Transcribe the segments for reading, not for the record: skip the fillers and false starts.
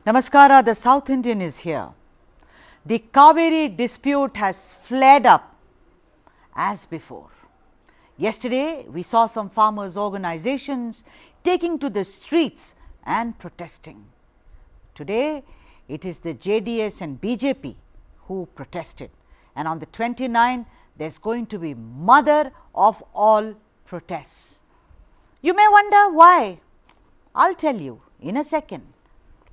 Namaskara, the South Indian is here. The Cauvery dispute has flared up as before. Yesterday, we saw some farmers' organizations taking to the streets and protesting. Today, it is the JDS and BJP who protested, and on the 29th, there's going to be mother of all protests. You may wonder why. I'll tell you in a second.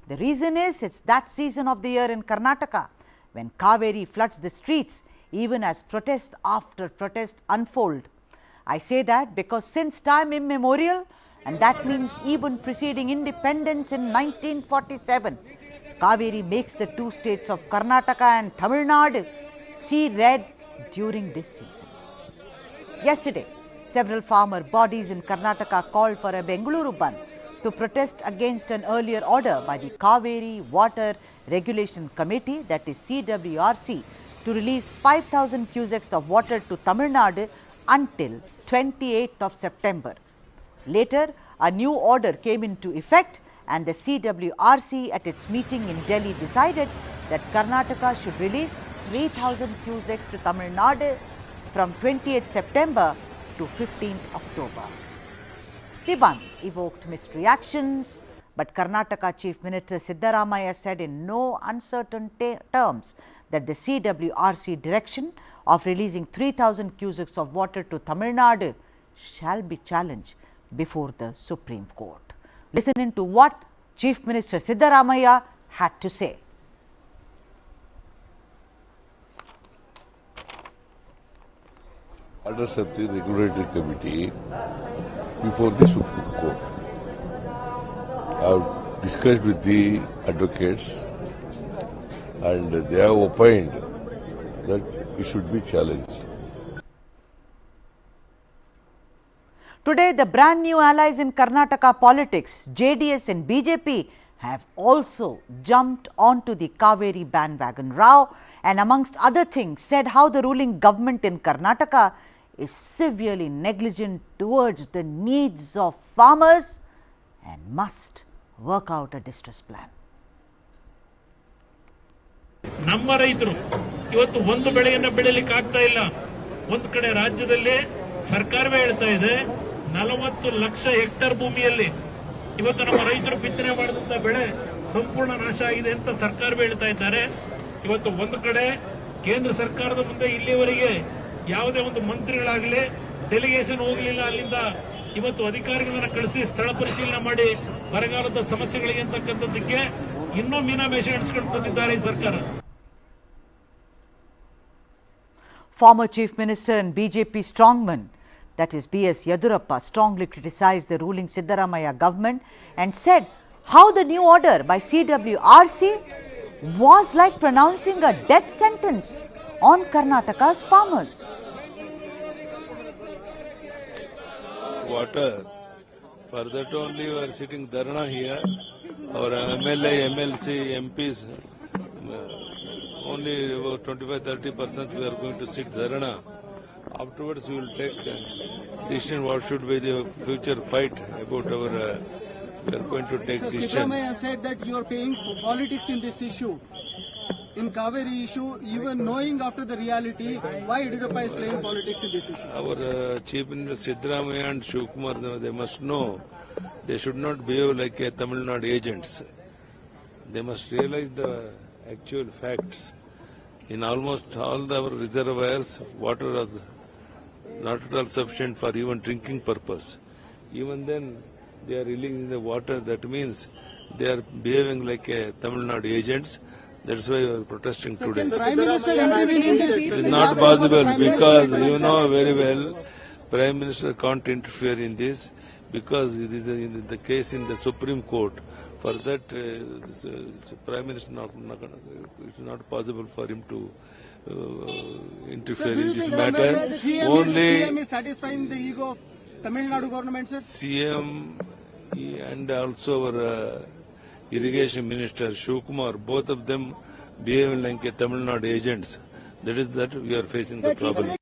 The reason is it's that season of the year in Karnataka when Cauvery floods the streets even as protest after protest unfold. I say that because since time immemorial, and that means even preceding independence in 1947, Cauvery makes the two states of Karnataka and Tamil Nadu see red during this season. Yesterday, several farmer bodies in Karnataka called for a Bengaluru bandh to protest against an earlier order by the Cauvery Water Regulation Committee, that is CWRC, to release 5,000 cusecs of water to Tamil Nadu until 28th of September. Later, a new order came into effect and the CWRC at its meeting in Delhi decided that Karnataka should release 3,000 cusecs to Tamil Nadu from 28th September to 15th October. The bandh evoked mixed reactions, but Karnataka Chief Minister Yediyurappa said in no uncertain terms that the CWRC direction of releasing 3,000 cusecs of water to Tamil Nadu shall be challenged before the Supreme Court. Listen into what Chief Minister Yediyurappa had to say. Orders of the Regulatory Committee before the Supreme Court. I have discussed with the advocates and they have opined that it should be challenged. Today, the brand new allies in Karnataka politics, JDS and BJP, have also jumped onto the Cauvery bandwagon row and amongst other things said how the ruling government in Karnataka is severely negligent towards the needs of farmers and must work out a distress plan. ನಮ್ಮ ರೈತರು ಇವತ್ತು ಒಂದು ಬೆಳೆಯನ್ನು ಬೆಳೆಯಲಿಕ್ಕೆ ಆಗ್ತಾ ಇಲ್ಲ. ಒಂದು ಕಡೆ ರಾಜ್ಯದಲ್ಲಿ ಸರ್ಕಾರವೇ ಹೇಳ್ತಾ ಇದೆ 40 ಲಕ್ಷ ಹೆಕ್ಟೇರ್ ಭೂಮಿಯಲ್ಲಿ ಇವತ್ತು ನಮ್ಮ ರೈತರು ಬಿತ್ತನೆ ಮಾಡಿದಂತ ಬೆಳೆ ಸಂಪೂರ್ಣ ನಾಶ ಆಗಿದೆ ಅಂತ ಸರ್ಕಾರವೇ ಹೇಳ್ತಾ ಇದ್ದಾರೆ. ಇವತ್ತು ಒಂದು ಕಡೆ ಕೇಂದ್ರ ಸರ್ಕಾರದ ಮುಂದೆ ಇಲ್ಲಿವರೆಗೆ ಯಾವುದೇ ಒಂದು ಮಂತ್ರಿಗಳಾಗಲಿ ಡೆಲಿಗೇಷನ್ ಹೋಗಲಿಲ್ಲ. ಅಲ್ಲಿಂದ ಇವತ್ತು ಅಧಿಕಾರಿಗಳನ್ನ ಕಳಿಸಿ ಸ್ಥಳ ಪರಿಶೀಲನೆ ಮಾಡಿ ಬರಗಾಲದ ಸಮಸ್ಯೆಗಳಿಗೆ ಅಂತಕ್ಕಂಥದ್ದಕ್ಕೆ ಇನ್ನೂ ಮೀನಾಮೇಷ ಎಣಿಸ್ಕೊಂಡು ಬಂದಿದ್ದಾರೆ ಈ ಸರ್ಕಾರ. Former Chief Minister and BJP strongman, that is BS Yediyurappa, strongly criticized the ruling Yediyurappa government and said how the new order by CWRC was like pronouncing a death sentence on Karnataka's farmers. Water. For that only we are sitting dharna here. Our MLA, MLC, MPs, only about 25-30% we are going to sit dharna. Afterwards we will take decision what should be the future fight about our, we are going to take decision. Siddaramaiah said that you are playing politics in this issue. In Cauvery issue, even knowing after the reality, why Yediyurappa is playing politics in this issue? Our Chief Minister Siddaramaiah and Shivakumar, they must know, they should not behave like a Tamil Nadu agents. They must realize the actual facts. In almost all our reservoirs, water was not at all sufficient for even drinking purpose. Even then, they are releasing the water. That means they are behaving like a Tamil Nadu agents. That's why we are protesting today. Prime Minister intervene in this? It is not possible because you know very well, Prime Minister can't interfere in this because it is the case in the Supreme Court. For that, Prime Minister it is not possible for him to interfere in this matter. CM is satisfying the ego of Tamil Nadu government, sir? CM and also our Irrigation Minister Shivakumar, both of them behaving like a Tamil Nadu agents. That is that we are facing the problem.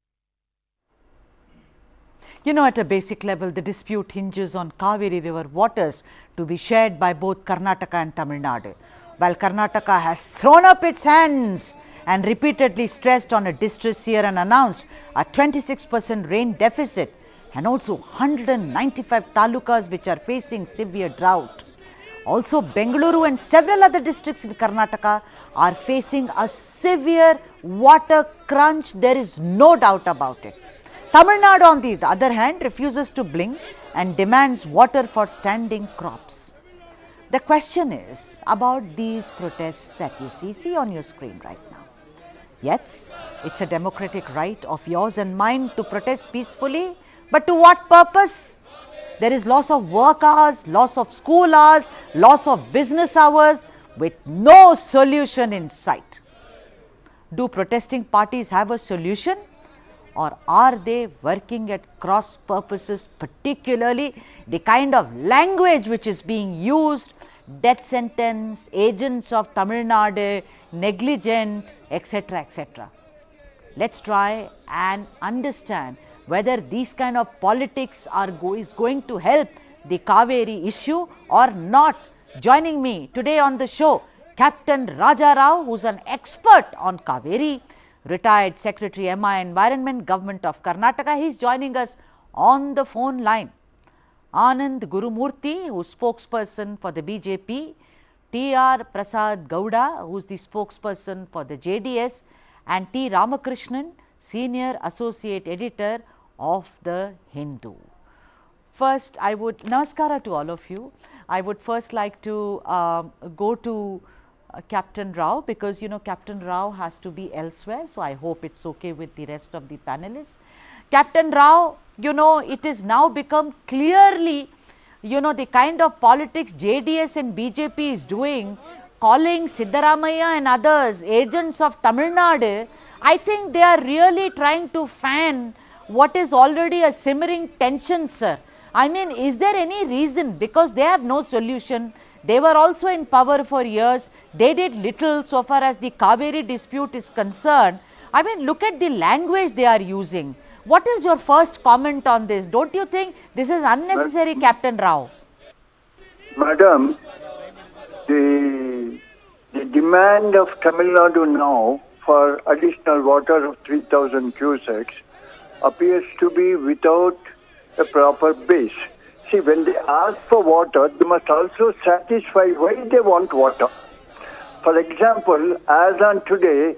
You know, at a basic level, the dispute hinges on Cauvery river waters to be shared by both Karnataka and Tamil Nadu. while Karnataka has thrown up its hands and repeatedly stressed on a distress year and announced a 26% rain deficit and also 195 talukas which are facing severe drought. Also, Bengaluru and several other districts in Karnataka are facing a severe water crunch. There is no doubt about it. Tamil Nadu, on the other hand, refuses to blink and demands water for standing crops. The question is about these protests that you see on your screen right now. Yes, it's a democratic right of yours and mine to protest peacefully, but to what purpose? There is loss of work hours, loss of school hours, loss of business hours with no solution in sight. Do protesting parties have a solution, or are they working at cross purposes, particularly the kind of language which is being used, death sentence, agents of Tamil Nadu, negligent, etc., etc. Let's try and understand whether these kind of politics is going to help the Cauvery issue or not. Joining me today on the show, Captain Raja Rao, who is an expert on Cauvery, retired Secretary MI Environment, Government of Karnataka. He is joining us on the phone line. Anand Gurumurthy, who is spokesperson for the BJP, T.R. Prasad Gowda, who is the spokesperson for the JDS, and T. Ramakrishnan, Senior Associate Editor of the Hindu. First, I would, namaskara to all of you. I would first like to go to Captain Rao, because you know Captain Rao has to be elsewhere, so I hope it's okay with the rest of the panelists. Captain Rao, you know, it is now become clearly, you know, the kind of politics JDS and BJP is doing, calling Siddaramaiah and others agents of Tamil Nadu. I think they are really trying to fan what is already a simmering tension, sir. I mean, is there any reason? Because they have no solution. They were also in power for years. They did little so far as the Cauvery dispute is concerned. I mean, look at the language they are using. What is your first comment on this? Don't you think this is unnecessary, Captain Rao? Madam, the demand of Tamil Nadu now for additional water of 3,000 cusecs appears to be without a proper base. See, when they ask for water, they must also satisfy why they want water. For example, as on today,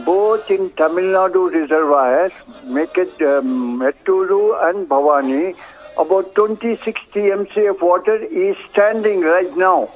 both in Tamil Nadu reservoirs, make it Metturu and Bhavani, about 26 TMC of water is standing right now.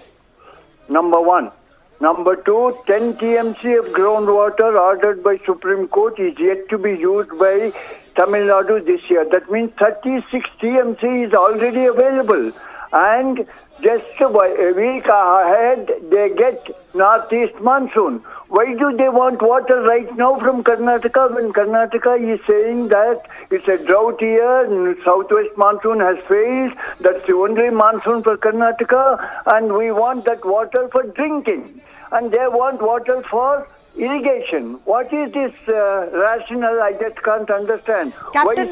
Number one. Number two, 10 TMC of groundwater ordered by Supreme Court is yet to be used by Tamil Nadu this year. That means 36 TMC is already available. And just a week ahead, they get northeast monsoon. Why do they want water right now from Karnataka when Karnataka is saying that it's a drought year and southwest monsoon has failed? That's the only monsoon for Karnataka, and we want that water for drinking. And they want water for irrigation. What is this rationale? I just can't understand. Captain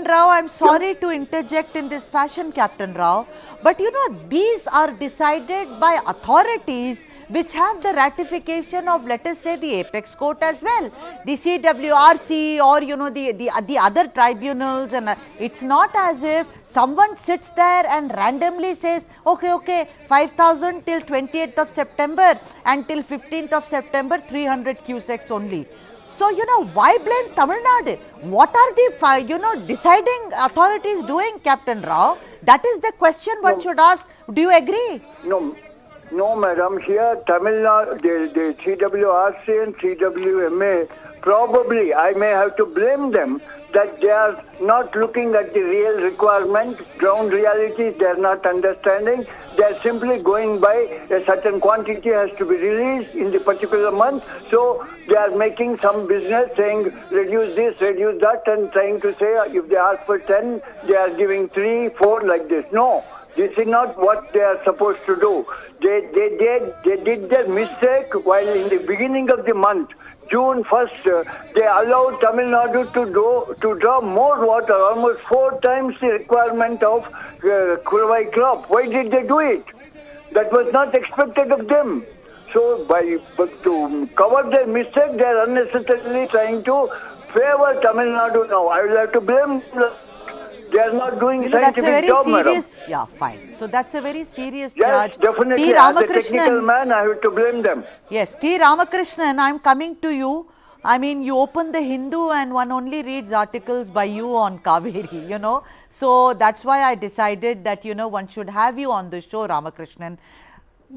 Rao, I'm sorry to interject in this fashion, Captain Rao, but you know, these are decided by authorities which have the ratification of, let us say, the apex court as well, the CWRC, or you know, the other tribunals, and it's not as if someone sits there and randomly says, okay, 5,000 till 28th of September and till 15th of September, 300 cusecs only. So, you know, why blame Tamil Nadu? What are the, you know, deciding authorities doing, Captain Rao? That is the question one should ask. Do you agree? No, madam. Here, Tamil Nadu, the CWRC and CWMA, probably I may have to blame them that they are not looking at the real requirement, ground realities they are not understanding. They are simply going by a certain quantity has to be released in the particular month. So they are making some business saying reduce this, reduce that, and trying to say if they ask for 10, they are giving 3, 4 like this. No, this is not what they are supposed to do. They did their mistake while in the beginning of the month, June 1st, they allowed Tamil Nadu to draw more water, almost 4 times the requirement of Cauvery crop. Why did they do it? That was not expected of them. So, but to cover their mistake, they are unnecessarily trying to favor Tamil Nadu now. I will have to blame them. They are not doing That's a scientific very job, serious. madam. Yeah, fine. So that's a very serious Yes, charge. definitely. T. As a technical Ramakrishnan. man, I have to blame them. Yes, T. Ramakrishnan, I'm coming to you. I mean, you open the Hindu and one only reads articles by you on Cauvery, you know. So that's why I decided that, you know, one should have you on the show, Ramakrishnan.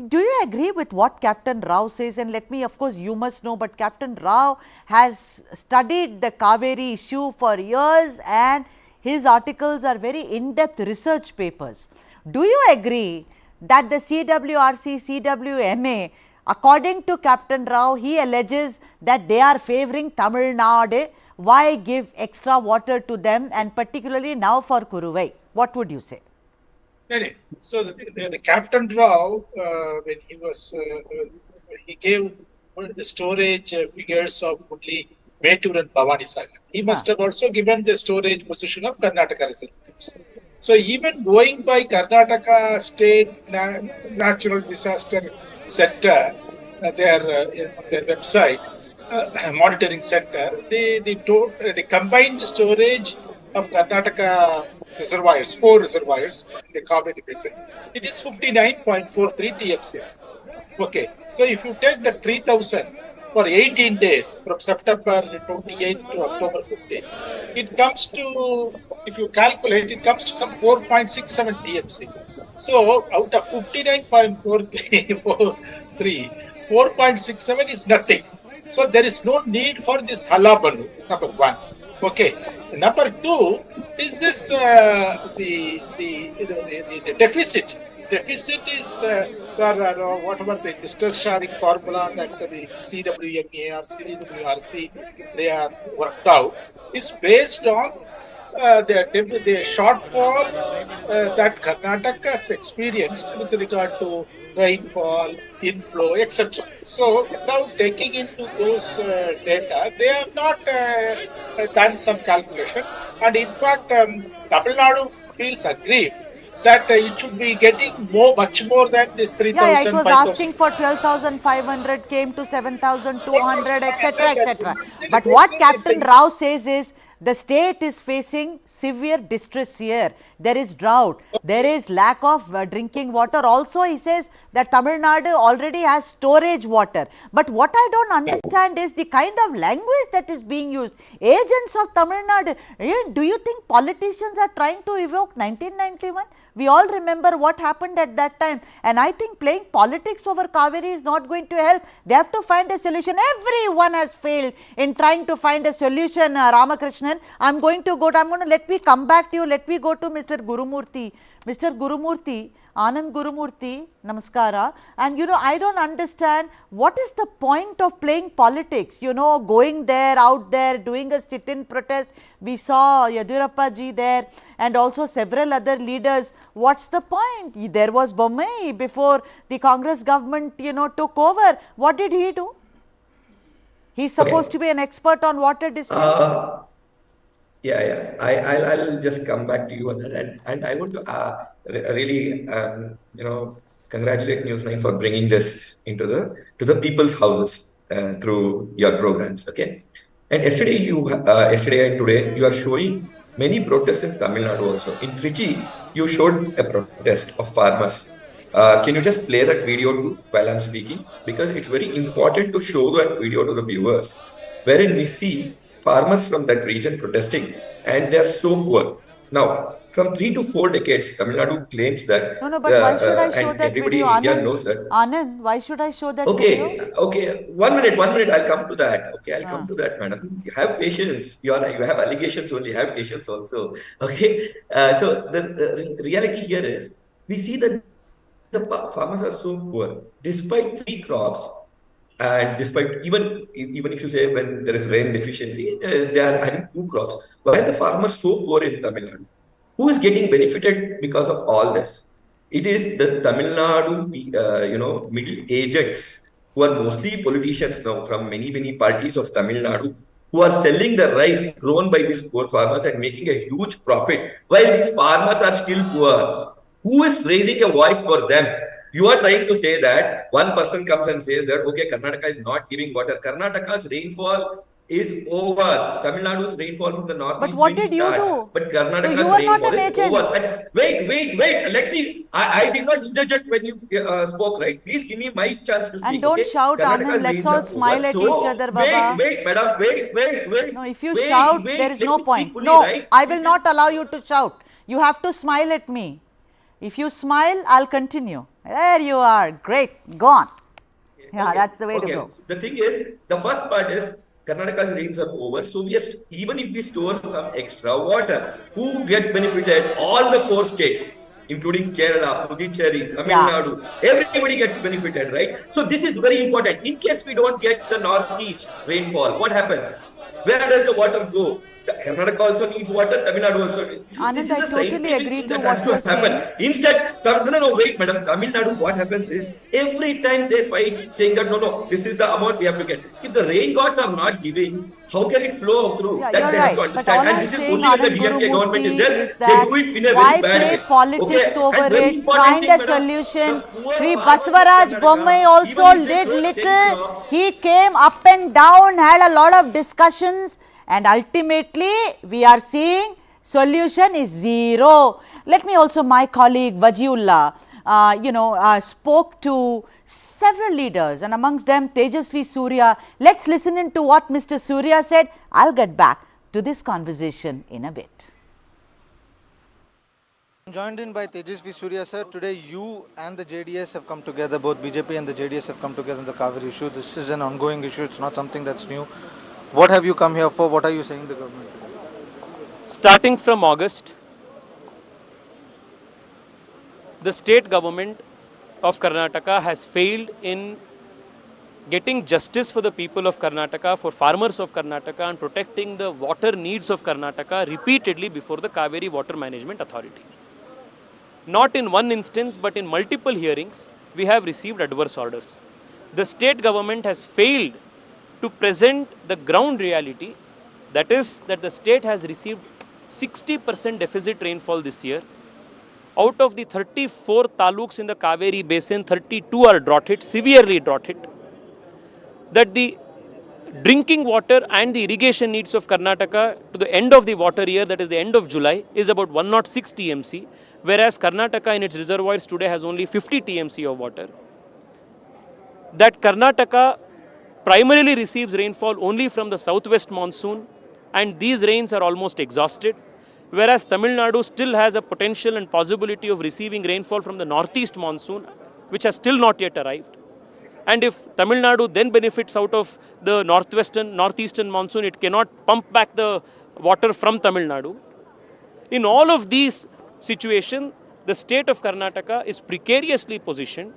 Do you agree with what Captain Rao says? And let me, of course, you must know, but Captain Rao has studied the Cauvery issue for years and his articles are very in-depth research papers. Do you agree that the CWRC, CWMA, according to Captain Rao, he alleges that they are favoring Tamil Nadu? Why give extra water to them, and particularly now for Kuruvai? What would you say? So the Captain Rao, when he was, he gave the storage figures of only Metur and Bhavani Sagar. He must have also given the storage position of Karnataka reservoirs. So even going by Karnataka State Natural Disaster Center, their website, monitoring center, they combined the storage of Karnataka reservoirs, 4 reservoirs in the Cauvery basin. It is 59.43 TMC. Okay, so if you take the 3,000 for 18 days from September 28th to October 15th, it comes to, if you calculate, it comes to some 4.67 TMC. So out of 59.43, 4.67 is nothing. So there is no need for this halabalu, number one. Okay. Number two is this the deficit. Deficit is whatever the distress sharing formula that the CWMA or CWRC they have worked out is based on the shortfall that Karnataka has experienced with regard to rainfall, inflow, etc. So, without taking into those data, they have not done some calculation. And in fact, Tamil Nadu feels aggrieved that it should be getting much more than this 3,000. Yeah, it was 5, asking for 12,500, came to 7,200, etc., etc. But what Captain Rao says is, the state is facing severe distress here. There is drought. There is lack of drinking water. Also, he says that Tamil Nadu already has storage water. But what I don't understand is the kind of language that is being used. Agents of Tamil Nadu. Do you think politicians are trying to evoke 1991? We all remember what happened at that time. And I think playing politics over Cauvery is not going to help. They have to find a solution. Everyone has failed in trying to find a solution, Ramakrishnan. I'm going to let me come back to you. Let me go to Mr. Gurumurthy. Mr. Gurumurthy, Anand Gurumurthy, namaskara. And you know, I don't understand what is the point of playing politics, you know, going there, out there, doing a sit-in protest. We saw Yediyurappa ji there and also several other leaders. What's the point? There was Bommai before the Congress government, you know, took over. What did he do? He's supposed to be an expert on water disputes. I'll just come back to you on that, and I want to really, congratulate News9 for bringing this into the people's houses through your programs. Okay, and yesterday and today you are showing many protests in Tamil Nadu also. In Trichy, you showed a protest of farmers. Can you just play that video too while I'm speaking? Because it's very important to show that video to the viewers, wherein we see farmers from that region protesting, and they are so poor. Now, from 3 to 4 decades, Tamil Nadu claims that. No, but why should I show that video? Anand knows that. Anand, why should I show that video? Okay. 1 minute. I'll come to that. Okay, I'll come to that, madam. Have patience. You have allegations only. Have patience also. Okay. So the reality here is, we see that the farmers are so poor, despite 3 crops. And despite even if you say when there is rain deficiency, they are having 2 crops. Why are the farmers so poor in Tamil Nadu? Who is getting benefited because of all this? It is the Tamil Nadu, middle agents who are mostly politicians now from many parties of Tamil Nadu, who are selling the rice grown by these poor farmers and making a huge profit while these farmers are still poor. Who is raising a voice for them? You are trying to say that one person comes and says that, okay, Karnataka is not giving water. Karnataka's rainfall is over. Tamil Nadu's rainfall from the northeast But what will did you start. do? But You Karnataka's are not rainfall an is agent. over. And wait. Let me. I did not interject when you spoke, right? Please give me my chance to speak. And don't okay? shout, Karnataka's Anand. Let's rains all are smile over. at So, each other, Baba. Wait, madam. Wait. No, if you shout, there is let no me speak point. fully, No, right? I will not allow you to shout. You have to smile at me. If you smile, I'll continue. There you are. Great. Go on. Yeah, Okay, that's the way to okay. go. The thing is, the first part is Karnataka's rains are over. So we are even if we store some extra water, who gets benefited? All the 4 states, including Kerala, Puducherry, Tamil Nadu, everybody gets benefited, right? So this is very important. In case we don't get the northeast rainfall, what happens? Where does the water go? Karnataka also needs water, Tamil Nadu also needs. Anand, I totally agree to that what has you are to happen. saying. Instead, no, wait, madam. Tamil Nadu, what happens is every time they fight, saying that no, this is the amount we have to get. If the rain gods are not giving, how can it flow through? Yeah, that you're they right. have to But understand. all And I'm this is saying, only when the Anand DMK government is Gurumurthy, there, is they that do it in a why very bad play way. politics over And very it? important Find thing, a madam, solution. the poor Sri farmers of Basavaraj Karnataka, Bommai also even if they did grow 10 little. crops, He came up and down, had a lot of discussions, and ultimately we are seeing solution is zero. Let me also, my colleague Wajiullah, spoke to several leaders, and amongst them Tejasvi Surya. Let's listen into what Mr. Surya said. I'll get back to this conversation in a bit. Joined in by Tejasvi Surya sir. Today you and the JDS have come together, both BJP and the JDS have come together on the Cauvery issue. This is an ongoing issue, it's not something that's new. What have you come here for? What are you saying to the government today? Starting from August, the state government of Karnataka has failed in getting justice for the people of Karnataka, for farmers of Karnataka, and protecting the water needs of Karnataka repeatedly before the Cauvery Water Management Authority. Not in one instance, but in multiple hearings, we have received adverse orders. The state government has failed to present the ground reality, that is, that the state has received 60% deficit rainfall this year. Out of the 34 taluks in the Cauvery basin, 32 are drought hit, severely drought hit. That the drinking water and the irrigation needs of Karnataka to the end of the water year, that is the end of July, is about 106 TMC, whereas Karnataka in its reservoirs today has only 50 TMC of water. That Karnataka primarily receives rainfall only from the southwest monsoon, and these rains are almost exhausted, whereas Tamil Nadu still has a potential and possibility of receiving rainfall from the northeast monsoon, which has still not yet arrived. And if Tamil Nadu then benefits out of the northeastern monsoon, it cannot pump back the water from Tamil Nadu. In all of these situations, the state of Karnataka is precariously positioned.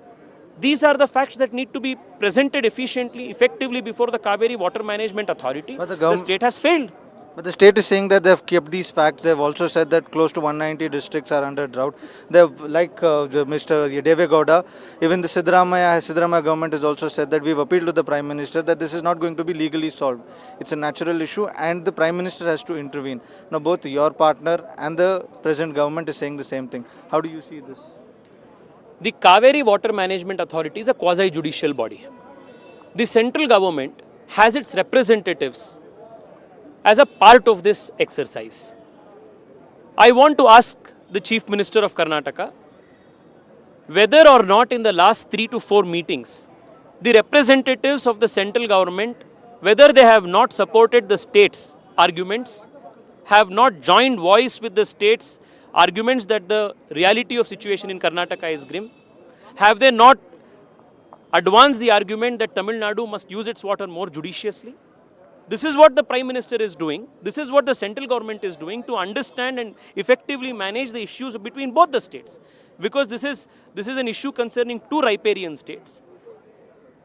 These are the facts that need to be presented efficiently, effectively before the Cauvery Water Management Authority. But the state has failed. But the state is saying that they've kept these facts. They've also said that close to 190 districts are under drought. They've, like Mr. Yediyurappa, even the Siddaramaiah government has also said that we've appealed to the Prime Minister that this is not going to be legally solved. It's a natural issue and the Prime Minister has to intervene. Now both your partner and the present government is saying the same thing. How do you see this? The Cauvery Water Management Authority is a quasi-judicial body. The central government has its representatives as a part of this exercise. I want to ask the Chief Minister of Karnataka whether or not in the last 3 to 4 meetings, the representatives of the central government, whether they have not supported the state's arguments, have not joined voice with the state's arguments that the reality of situation in Karnataka is grim, have they not advanced the argument that Tamil Nadu must use its water more judiciously? This is what the Prime Minister is doing. This is what the central government is doing to understand and effectively manage the issues between both the states. Because this is an issue concerning 2 riparian states.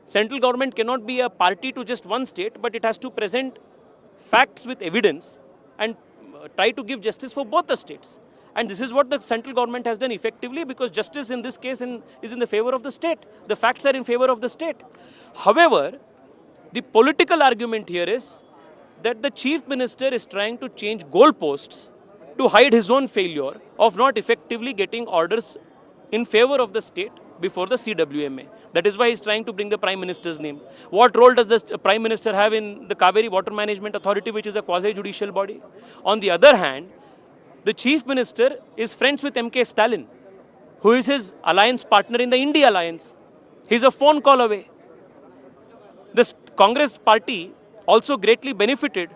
Central government cannot be a party to just one state, but it has to present facts with evidence and try to give justice for both the states. And this is what the central government has done effectively, because justice in this case is in the favor of the state. The facts are in favor of the state. However, the political argument here is that the Chief Minister is trying to change goalposts to hide his own failure of not effectively getting orders in favor of the state before the CWMA. That is why he's trying to bring the Prime Minister's name. What role does the Prime Minister have in the Cauvery Water Management Authority, which is a quasi-judicial body? On the other hand, the Chief Minister is friends with MK Stalin, who is his alliance partner in the India alliance. He's a phone call away. The Congress party also greatly benefited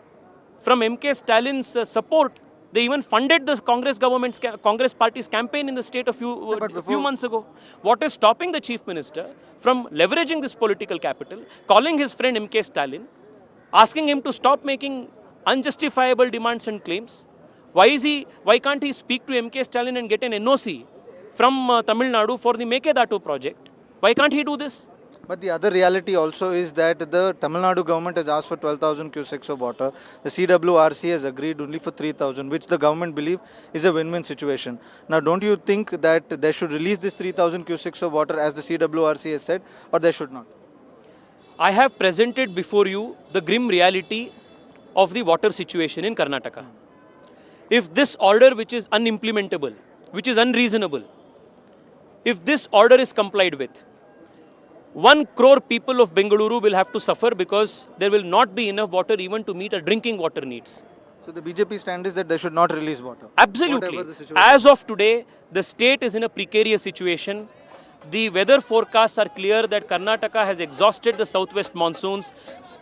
from MK Stalin's support. They even funded the Congress party's campaign in the state a few months ago. What is stopping the Chief Minister from leveraging this political capital, calling his friend MK Stalin, asking him to stop making unjustifiable demands and claims? Why can't he speak to MK Stalin and get an NOC from Tamil Nadu for the Mekedatu project? Why can't he do this? But the other reality also is that the Tamil Nadu government has asked for 12,000 cusecs of water. The CWRC has agreed only for 3,000, which the government believe is a win-win situation. Now, don't you think that they should release this 3,000 cusecs of water as the CWRC has said, or they should not? I have presented before you the grim reality of the water situation in Karnataka. If this order, which is unimplementable, which is unreasonable, if this order is complied with, 1 crore people of Bengaluru will have to suffer because there will not be enough water even to meet our drinking water needs. So the BJP stand is that they should not release water? Absolutely. As of today, the state is in a precarious situation. The weather forecasts are clear that Karnataka has exhausted the southwest monsoons,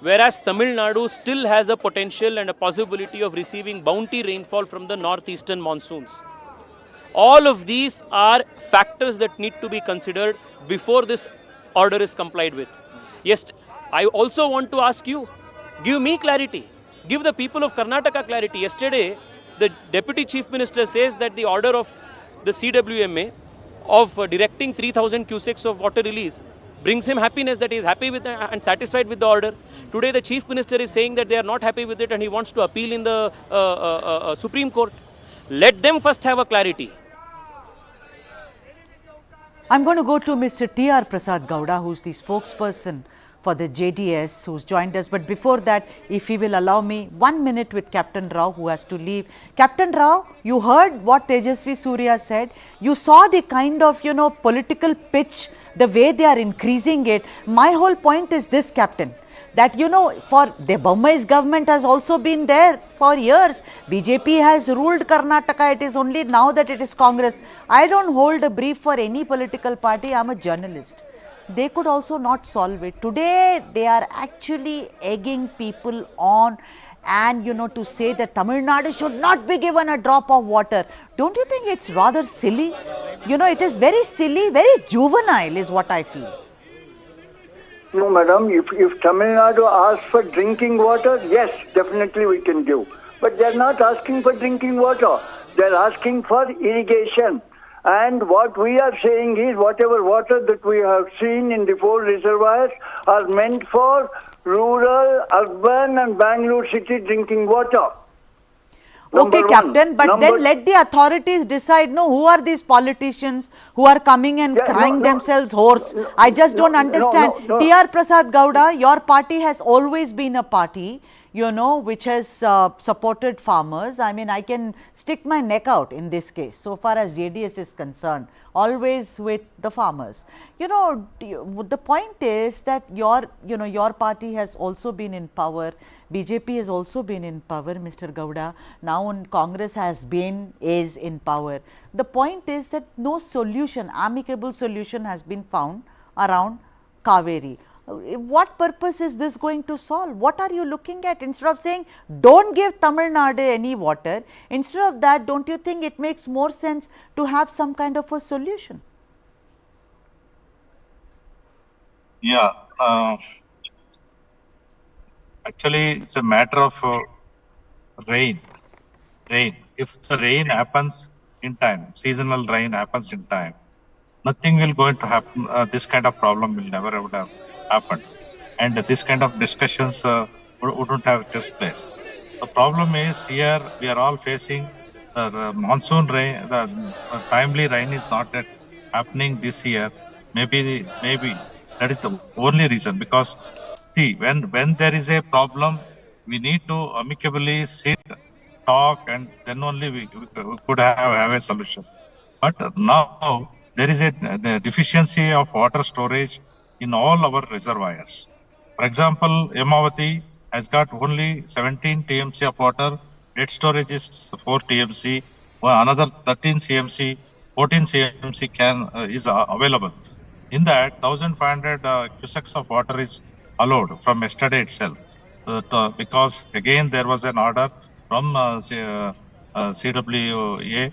whereas Tamil Nadu still has a potential and a possibility of receiving bounty rainfall from the northeastern monsoons. All of these are factors that need to be considered before this order is complied with. Yes, I also want to ask you, give me clarity. Give the people of Karnataka clarity. Yesterday, the Deputy Chief Minister says that the order of the CWMA of directing 3,000 cusecs of water release brings him happiness, that he is happy with and satisfied with the order. Today, the Chief Minister is saying that they are not happy with it and he wants to appeal in the Supreme Court. Let them first have a clarity. I'm going to go to Mr. T.R. Prasad Gowda, who's the spokesperson for the JDS, who's joined us. But before that, if he will allow me 1 minute with Captain Rao, who has to leave. Captain Rao, you heard what Tejasvi Surya said. You saw the kind of, political pitch, the way they are increasing it. My whole point is this, Captain, that, for the Bommai's government has also been there for years. BJP has ruled Karnataka. It is only now that it is Congress. I don't hold a brief for any political party. I'm a journalist. They could also not solve it. Today, they are actually egging people on and, to say that Tamil Nadu should not be given a drop of water. Don't you think it's rather silly? It is very silly, very juvenile is what I feel. No, madam, if Tamil Nadu asks for drinking water, yes, definitely we can give. But they are not asking for drinking water. They are asking for irrigation. And what we are saying is whatever water that we have seen in the 4 reservoirs are meant for rural, urban and Bangalore city drinking water. Okay, Captain, but then let the authorities decide, who are these politicians who are coming and crying themselves hoarse? I just don't understand. T.R. Prasad Gowda, your party has always been a party, which has supported farmers. I mean, I can stick my neck out in this case, so far as JDS is concerned, always with the farmers. The point is that your party has also been in power. BJP has also been in power, Mr. Gowda. Now Congress is in power. The point is that no solution, amicable solution has been found around Cauvery. What purpose is this going to solve? What are you looking at? Instead of saying, don't give Tamil Nadu any water, instead of that, don't you think it makes more sense to have some kind of a solution? Yeah. Actually, it's a matter of rain. If the rain happens in time, seasonal rain happens in time, nothing will going to happen. This kind of problem will never would have happened, and this kind of discussions wouldn't have took place. The problem is here we are all facing the monsoon rain. The timely rain is not yet happening this year. Maybe that is the only reason, because see, when there is a problem, we need to amicably sit, talk, and then only we could have a solution. But now there is a deficiency of water storage in all our reservoirs. For example, Yamavati has got only 17 TMC of water. Net storage is 4 TMC. Well, another 13 CMC, 14 CMC is available. In that, 1,500 cusecs of water is allowed from yesterday itself. Because again, there was an order from CWA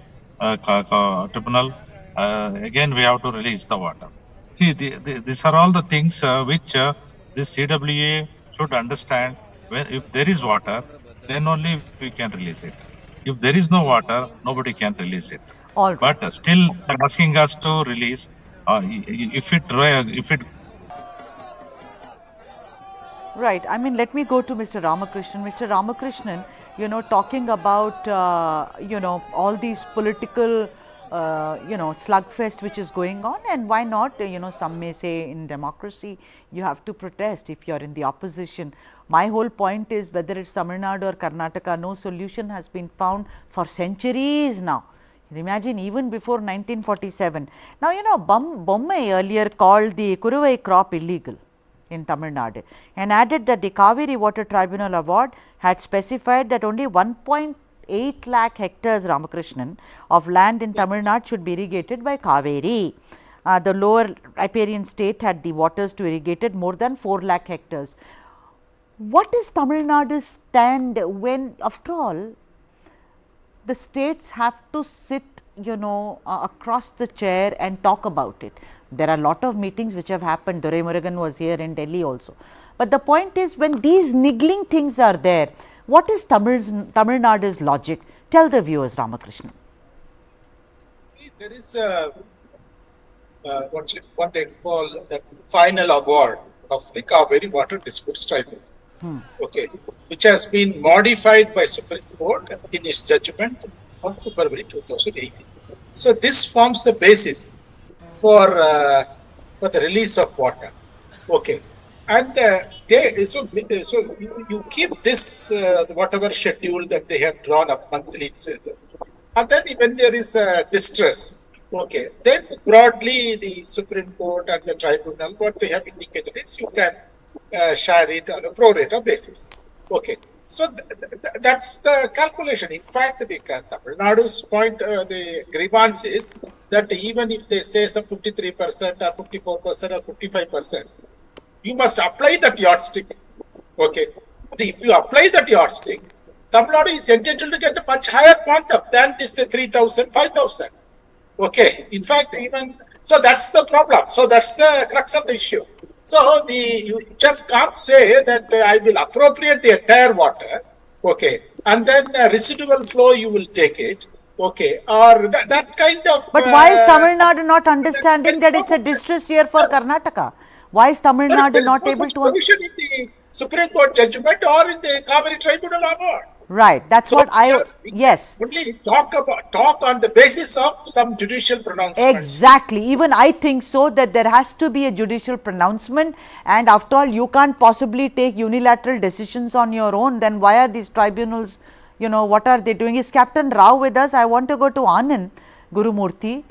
tribunal. Again, we have to release the water. See, these are all the things which this CWA should understand. If there is water, then only we can release it. If there is no water, nobody can release it. All right. But still asking us to release. If it Right. I mean, let me go to Mr. Ramakrishnan. Mr. Ramakrishnan, talking about, all these political, slugfest which is going on, and why not, some may say in democracy, you have to protest if you are in the opposition. My whole point is whether it's Tamil Nadu or Karnataka, no solution has been found for centuries now. Imagine even before 1947. Now, Bommai earlier called the Kuruvai crop illegal in Tamil Nadu and added that the Cauvery Water Tribunal Award had specified that only 1.8 lakh hectares, Ramakrishnan, of land in Tamil Nadu should be irrigated by Cauvery. The lower riparian state had the waters to irrigate it more than 4 lakh hectares. What is Tamil Nadu's stand when, after all, the states have to sit, across the chair and talk about it? There are a lot of meetings which have happened. Durai Murugan was here in Delhi also. But the point is, when these niggling things are there, what is Tamil Nadu's logic? Tell the viewers, Ramakrishnan. There is what they call the final award of the Cauvery Water Disputes Tribunal. Okay, which has been modified by Supreme Court in its judgment of February 2018. So this forms the basis for the release of water. Okay, and so you keep this whatever schedule that they have drawn up monthly, and then when there is distress, okay, then broadly the Supreme Court and the tribunal, what they have indicated is you can share it on a pro rata basis. Okay, so that's the calculation. In fact, the Tamil Nadu's point, the grievance is that even if they say some 53% or 54% or 55%, you must apply that yardstick. Okay, if you apply that yardstick, Tamil Nadu is entitled to get a much higher quantum than this 3,000, 5,000. Okay, in fact, even so, that's the problem. So that's the crux of the issue. So you just can't say that I will appropriate the entire water, okay, and then residual flow you will take it, okay, or that kind of. But why is Tamil Nadu not understanding that it's a distress here for Karnataka? Why is Tamil Nadu not able to? Provision in the Supreme Court judgment or in the Cauvery Tribunal Award. Right, that's so what yes. Only talk on the basis of some judicial pronouncement. Exactly, even I think so, that there has to be a judicial pronouncement, and after all you can't possibly take unilateral decisions on your own. Then why are these tribunals, what are they doing? Is Captain Rao with us? I want to go to Anand Gurumurthy.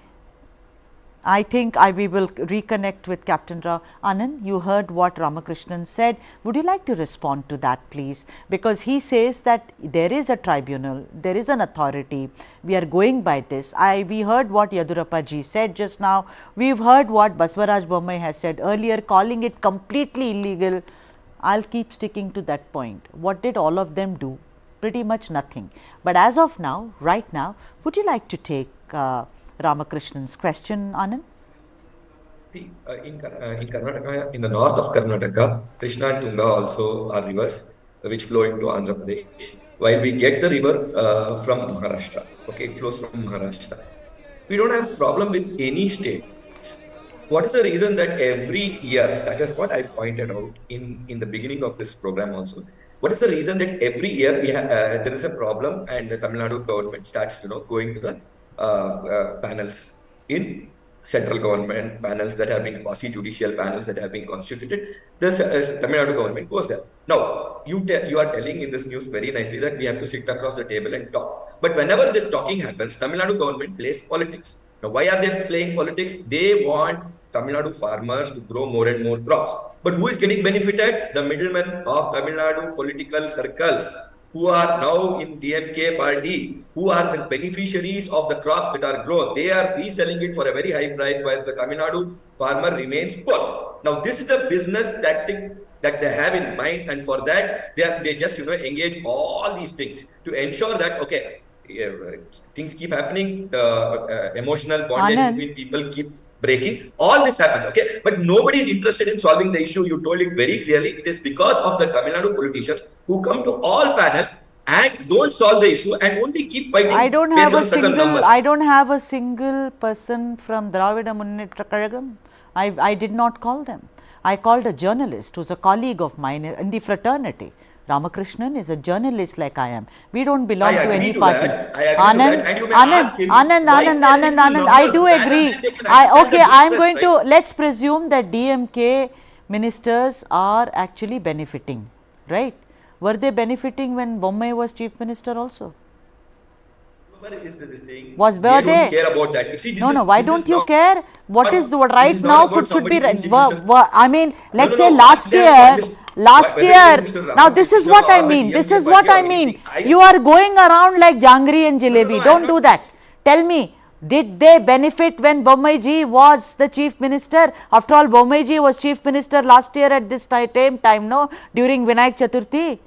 I think we will reconnect with Captain Rao. Anand, you heard what Ramakrishnan said. Would you like to respond to that, please? Because he says that there is a tribunal, there is an authority, we are going by this. We heard what Yediyurappa ji said just now. We've heard what Basavaraj Bommai has said earlier, calling it completely illegal. I'll keep sticking to that point. What did all of them do? Pretty much nothing. But as of now, right now, would you like to take Ramakrishnan's question, Anand? See, in Karnataka, in the north of Karnataka, Krishna and Tunga also are rivers which flow into Andhra Pradesh. While we get the river from Maharashtra, okay, it flows from Maharashtra. We don't have a problem with any state. What is the reason that every year, that is what I pointed out in the beginning of this program also, what is the reason that every year we there is a problem and the Tamil Nadu government starts, going to the panels in central government, panels that have been quasi-judicial panels that have been constituted, the Tamil Nadu government goes there. Now, you are telling in this news very nicely that we have to sit across the table and talk. But whenever this talking happens, Tamil Nadu government plays politics. Now, why are they playing politics? They want Tamil Nadu farmers to grow more and more crops. But who is getting benefited? The middlemen of Tamil Nadu political circles who are now in DMK party, who are the beneficiaries of the crops that are grown. They are reselling it for a very high price while the Tamil Nadu farmer remains poor. Now, this is the business tactic that they have in mind, and for that, they just engage all these things to ensure that, okay, things keep happening, the emotional bondage between people keep breaking, all this happens, okay? But nobody is interested in solving the issue. You told it very clearly. It is because of the Tamil Nadu politicians who come to all panels and don't solve the issue and only keep fighting. I don't have a single person from Dravida Munnetra Kazhagam. I did not call them. I called a journalist who's a colleague of mine in the fraternity. Ramakrishnan is a journalist like I am. We don't belong to any parties. Anand, I do agree. I am going to, let's presume that DMK ministers are actually benefiting, right? Were they benefiting when Bommai was chief minister also? Were they? Care about that. See, no, why don't you care? What is what right now should be right? I mean, let's say last year, now this is what I mean. This is what I mean. You are going around like Jangri and Jalebi. Don't do that. Tell me, did they benefit when Bommai ji was the chief minister? After all, Bommai ji was chief minister last year at this time, no? During Vinayak Chaturthi.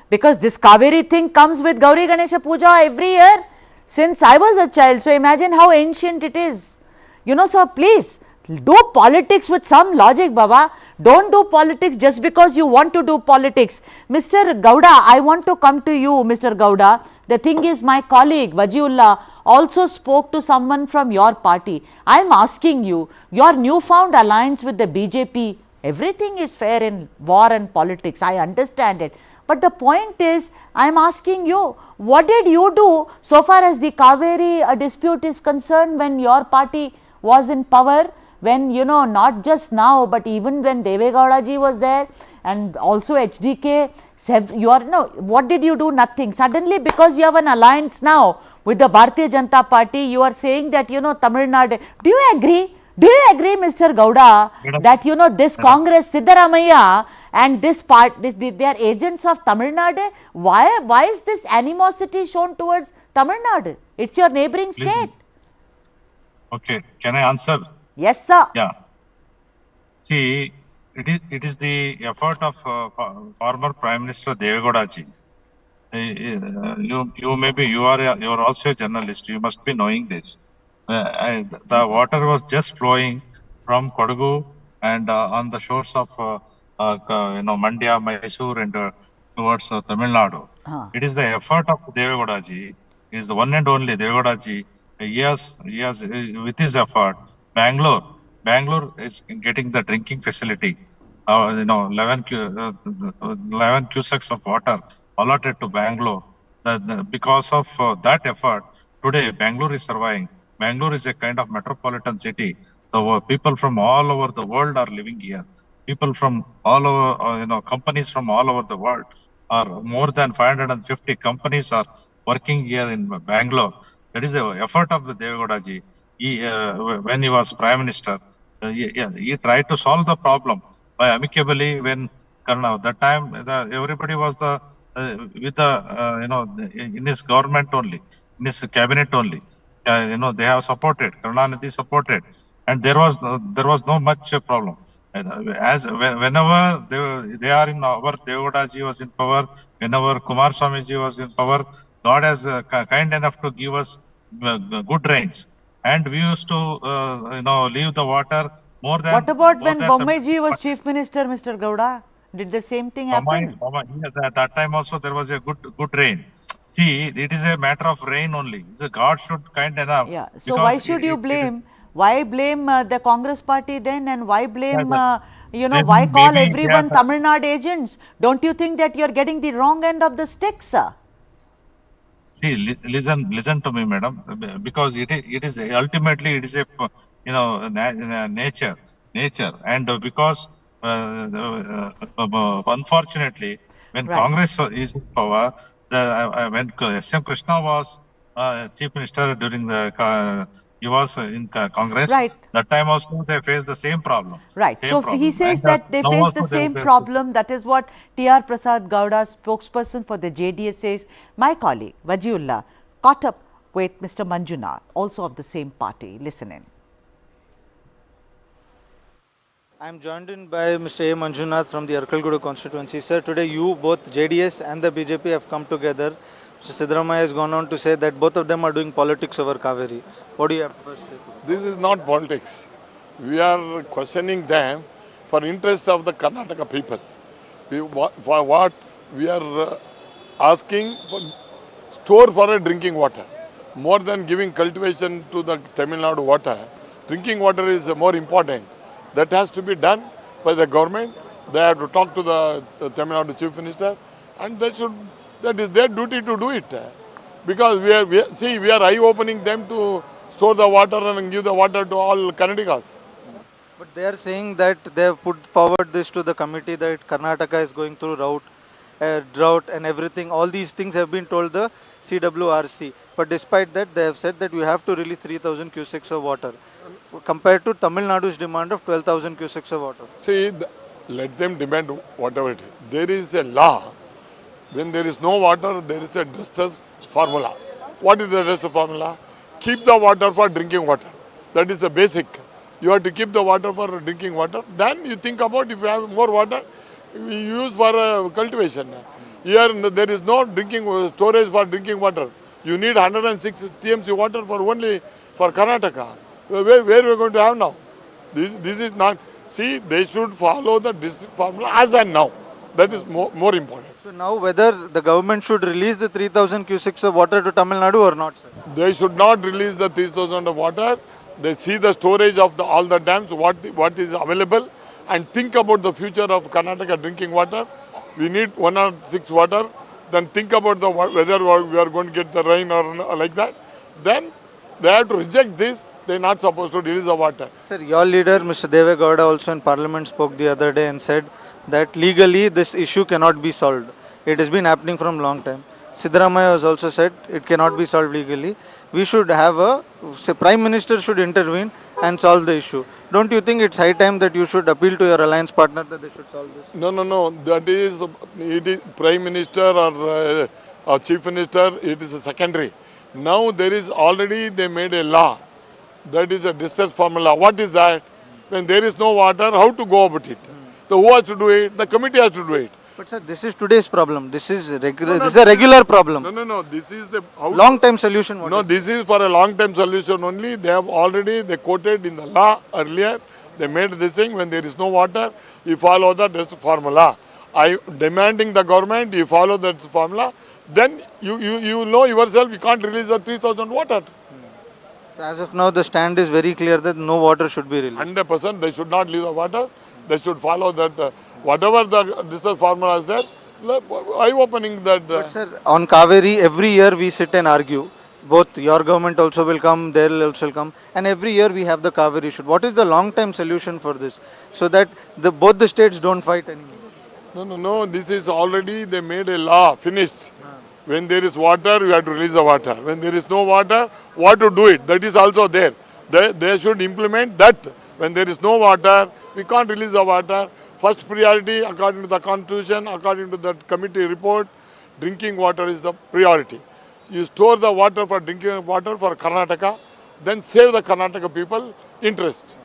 Because this Cauvery thing comes with Gauri Ganesha Puja every year since I was a child. So imagine how ancient it is. So please do politics with some logic, Baba. Don't do politics just because you want to do politics. Mr. Gowda, I want to come to you, Mr. Gowda. The thing is, my colleague Wajiullah also spoke to someone from your party. I am asking you, your newfound alliance with the BJP, everything is fair in war and politics. I understand it. But the point is, I am asking you, what did you do so far as the Cauvery dispute is concerned when your party was in power? When, not just now, but even when Deve Gowda ji was there and also HDK, what did you do? Nothing. Suddenly, because you have an alliance now with the Bharatiya Janata Party, you are saying that, Tamil Nadu. Do you agree? Do you agree, Mr. Gowda, that, this Congress, Siddaramaiah, and this they are agents of Tamil Nadu? Why is this animosity shown towards Tamil Nadu? It's your neighboring state. Okay, can I answer? Yes, sir. Yeah. See, it is the effort of former Prime Minister Deve Gowda ji. You are also a journalist. You must be knowing this. The water was just flowing from Kodagu and on the shores of Mandya, Mysore, and towards Tamil Nadu. It is the effort of Deve Gowda ji. It is the one and only Deve Gowda ji. He has with his effort, Bangalore is getting the drinking facility. 11 cusecs of water allotted to Bangalore. Because of that effort, today Bangalore is surviving. Bangalore is a kind of metropolitan city. The people from all over the world are living here. People from all over, companies from all over the world are more than 550 companies are working here in Bangalore. That is the effort of the Deve Gowda ji. When he was Prime Minister, he tried to solve the problem by amicably when that time everybody was in his government only, in his cabinet only. They have supported, Karnataka supported, and there was no much problem. Whenever they are in power, Deve Gowda ji was in power. Whenever Kumaraswamy ji was in power, God has kind enough to give us good rains, and we used to leave the water more than. What about when Bommai ji was chief minister, Mr. Gowda? Did the same thing happen? At that time also there was a good rain. See, it is a matter of rain only. So God should kind enough. Yeah. So why should you blame? Why blame the Congress party then, and why blame? Why call everyone Tamil Nadu agents? Don't you think that you are getting the wrong end of the stick, sir? See, listen to me, madam. Because it is ultimately it is a nature, and because unfortunately when Congress is in power, when SM Krishna was chief minister during the He was in Congress. Right. That time also they faced the same problem. Right. Same So problem. he says And, that they now face the also same they problem. That is what T.R. Prasad Gowda, spokesperson for the JDS, says. My colleague Wajiullah caught up with Mr. Manjunath, also of the same party. Listen in. I am joined in by Mr. A. Manjunath from the Arkalgudu constituency. Sir, today you, both JDS and the BJP have come together. Mr. Siddaramaiah has gone on to say that both of them are doing politics over Cauvery. What do you have to first say? This is not politics. We are questioning them for interest of the Karnataka people. For what we are asking for store for a drinking water. More than giving cultivation to the Tamil Nadu water, drinking water is more important. That has to be done by the government. They have to talk to the Tamil Nadu Chief Minister, and that is their duty to do it. Because we are eye-opening them to store the water and give the water to all Kannadigas. But they are saying that they have put forward this to the committee that Karnataka is going through drought and everything. All these things have been told the CWRC. But despite that, they have said that you have to release 3,000 cusecs of water compared to Tamil Nadu's demand of 12,000 cusecs of water. See, let them demand whatever it is. There is a law. When there is no water, there is a distress formula. What is the distress formula? Keep the water for drinking water. That is the basic. You have to keep the water for drinking water. Then you think about if you have more water, we use for cultivation. Here there is no drinking storage for drinking water. You need 106 TMC water for only for Karnataka. Where we are going to have now? This is not. See, they should follow the formula as and now. That is more important. So now whether the government should release the 3,000 cusecs of water to Tamil Nadu or not, sir? They should not release the 3,000 of water. They see the storage of all the dams, what is available, and think about the future of Karnataka drinking water. We need 106 water. Then think about whether we are going to get the rain or like that. Then they have to reject this. They are not supposed to release the water. Sir, your leader, Mr. Deve Gowda, also in Parliament spoke the other day and said that legally this issue cannot be solved. It has been happening from long time. Siddaramaiah has also said it cannot be solved legally. We should have Prime Minister should intervene and solve the issue. Don't you think it's high time that you should appeal to your alliance partner that they should solve this? No. That is, it is Prime Minister or Chief Minister, it is a secondary. Now there is already, they made a law. That is a distress formula. What is that? When there is no water, how to go about it? So who has to do it? The committee has to do it. But sir, this is today's problem. This is regular. This is a regular problem. No. This is the long-term solution. No, this is for a long-term solution only. They have already quoted in the law earlier. They made this thing. When there is no water, you follow the formula. I demanding the government, you follow that formula. Then you know yourself. You can't release the 3,000 water. So as of now, the stand is very clear that no water should be released. 100%. They should not leave the water. They should follow that. Whatever the distress formula is there, eye-opening that. But sir, on Cauvery, every year we sit and argue. Both your government also will come, they will also come, and every year we have the Cauvery issue. What is the long-term solution for this, so that both the states don't fight anymore? No. This is already they made a law. Finished. When there is water, you have to release the water. When there is no water, what to do it? That is also there. They should implement that. When there is no water, we can't release the water. First priority, according to the constitution, according to the committee report, drinking water is the priority. You store the water for drinking water for Karnataka, then save the Karnataka people interest.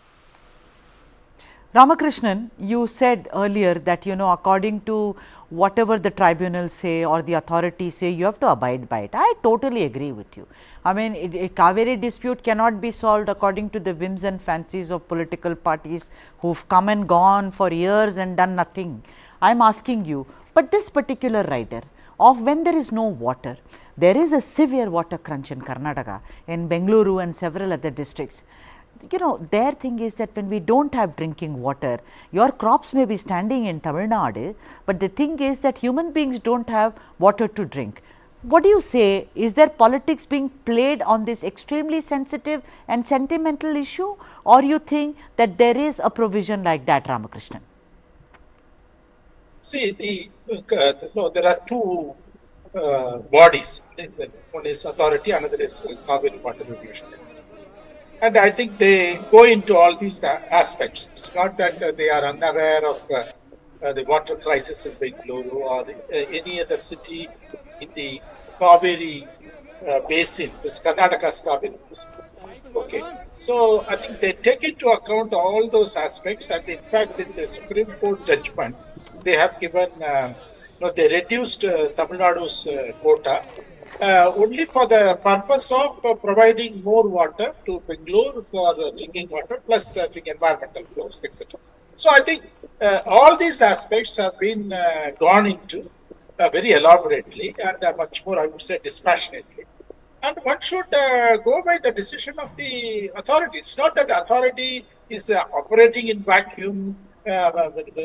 Ramakrishnan, you said earlier that, according to whatever the tribunals say or the authorities say, you have to abide by it. I totally agree with you. I mean, a Cauvery dispute cannot be solved according to the whims and fancies of political parties who've come and gone for years and done nothing. I'm asking you, but this particular rider of when there is no water, there is a severe water crunch in Karnataka, in Bengaluru and several other districts. Their thing is that when we don't have drinking water, your crops may be standing in Tamil Nadu, but the thing is that human beings don't have water to drink. What do you say? Is there politics being played on this extremely sensitive and sentimental issue, or you think that there is a provision like that, Ramakrishnan? See, there are two bodies. One is authority, another is Cauvery Water Regulation. And I think they go into all these aspects. It's not that they are unaware of the water crisis in Bengaluru or any other city in the Cauvery basin, this Karnataka's Cauvery basin. Okay. So I think they take into account all those aspects, and in fact, in the Supreme Court judgment, they have given, they reduced Tamil Nadu's quota only for the purpose of providing more water to Bengaluru for drinking water, plus environmental flows, etc. So I think all these aspects have been gone into very elaborately and much more, I would say, dispassionately. And one should go by the decision of the authority. It's not that the authority is operating in vacuum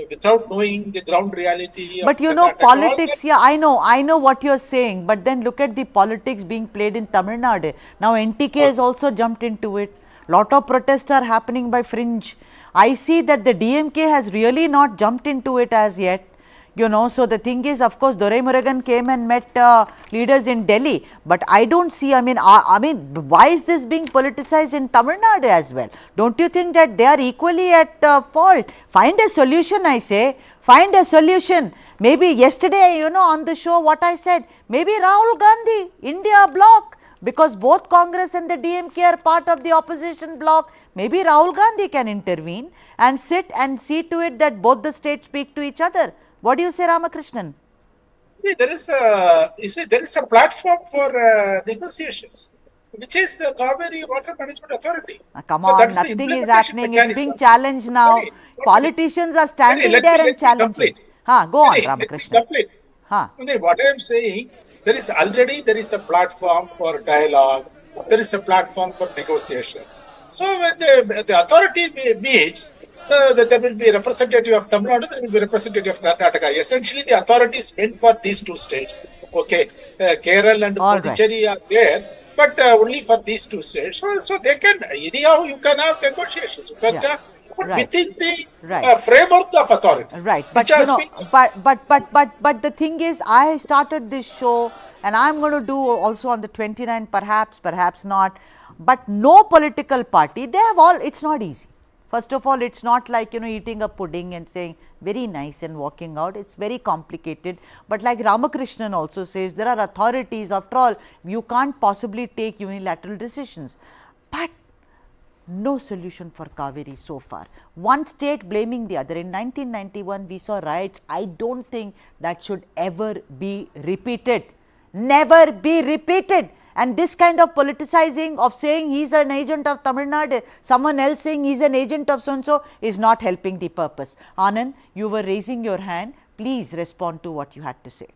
without knowing the ground reality. But you know, politics, yeah, I know what you're saying, but then look at the politics being played in Tamil Nadu. Now NTK has also jumped into it. Lot of protests are happening by fringe. I see that the DMK has really not jumped into it as yet. You know, so the thing is, of course, Doraimuragan came and met leaders in Delhi, but I don't see, I mean, why is this being politicized in Tamil Nadu as well? Don't you think that they are equally at fault? Find a solution, I say, find a solution. Maybe yesterday, you know, on the show, what I said, maybe Rahul Gandhi, India bloc, because both Congress and the DMK are part of the opposition bloc, maybe Rahul Gandhi can intervene and sit and see to it that both the states speak to each other. What do you say, Ramakrishnan? There is a platform for negotiations, which is the Cauvery Water Management Authority. Come on, nothing is happening. It's being challenged now. Politicians are standing there and challenging. Go on, Ramakrishnan. What I am saying, there is a platform for dialogue. There is a platform for negotiations. So when the authority meets, there will be a representative of Tamil Nadu, there will be a representative of Karnataka. Essentially, the authority is meant for these two states. Okay, Kerala and Puducherry are there, but only for these two states. So they can, anyhow, you can have negotiations. You can within the framework of authority. Right, but you know, but the thing is, I started this show, and I'm going to do also on the 29th, perhaps not. But no political party, they have all. It's not easy. First of all, it's not like, you know, eating a pudding and saying very nice and walking out. It's very complicated. But like Ramakrishnan also says, there are authorities. After all, you can't possibly take unilateral decisions. But no solution for Cauvery so far. One state blaming the other. In 1991, we saw riots. I don't think that should ever be repeated. Never be repeated. And this kind of politicizing of saying he is an agent of Tamil Nadu, someone else saying he is an agent of so-and-so is not helping the purpose. Anand, you were raising your hand. Please respond to what you had to say.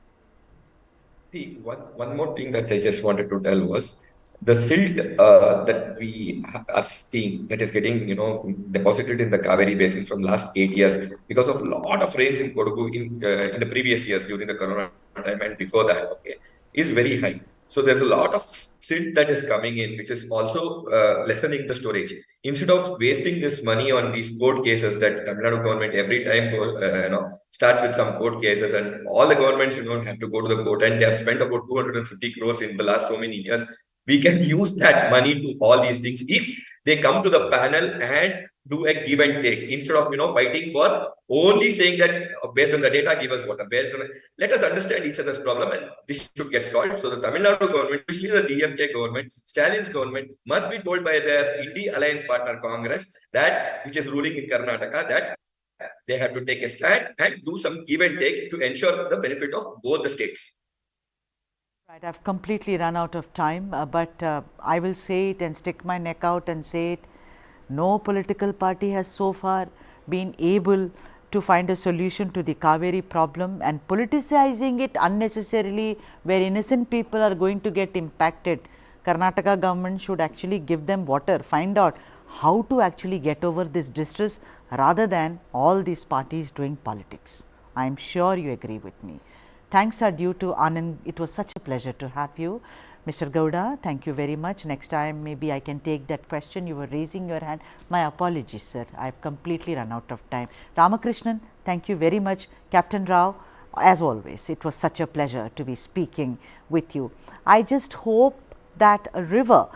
See, one more thing that I just wanted to tell was the silt that we are seeing that is getting, you know, deposited in the Cauvery basin from last 8 years because of a lot of rains in Kodagu in the previous years during the Corona time and before that, okay, is very high. So there's a lot of silt that is coming in, which is also lessening the storage. Instead of wasting this money on these court cases that Tamil Nadu government every time starts with some court cases, and all the governments have to go to the court, and they have spent about 250 crores in the last so many years. We can use that money to all these things if they come to the panel and do a give and take instead of fighting for only saying that based on the data give us water. Let us understand each other's problem and this should get solved. So the Tamil Nadu government, especially the DMK government, Stalin's government, must be told by their Indi alliance partner Congress that which is ruling in Karnataka that they have to take a stand and do some give and take to ensure the benefit of both the states. Right, I've completely run out of time, but I will say it and stick my neck out and say it. No political party has so far been able to find a solution to the Cauvery problem, and politicizing it unnecessarily where innocent people are going to get impacted. Karnataka government should actually give them water, find out how to actually get over this distress rather than all these parties doing politics. I am sure you agree with me. Thanks are due to Anand. It was such a pleasure to have you. Mr. Gowda, thank you very much. Next time, maybe I can take that question. You were raising your hand. My apologies, sir. I have completely run out of time. Ramakrishnan, thank you very much. Captain Rao, as always, it was such a pleasure to be speaking with you. I just hope that a river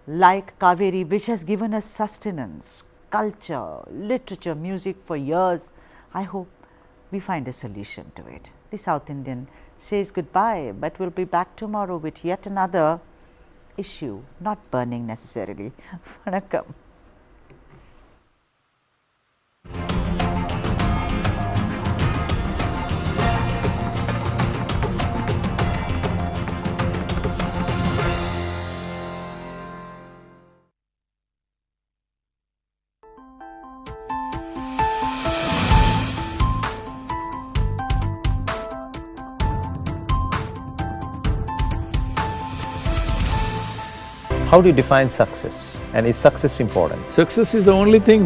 like Cauvery, which has given us sustenance, culture, literature, music for years. I hope we find a solution to it. The South Indian says goodbye, but we'll be back tomorrow with yet another issue, not burning necessarily. Vanakkam. How do you define success, and is success important? Success is the only thing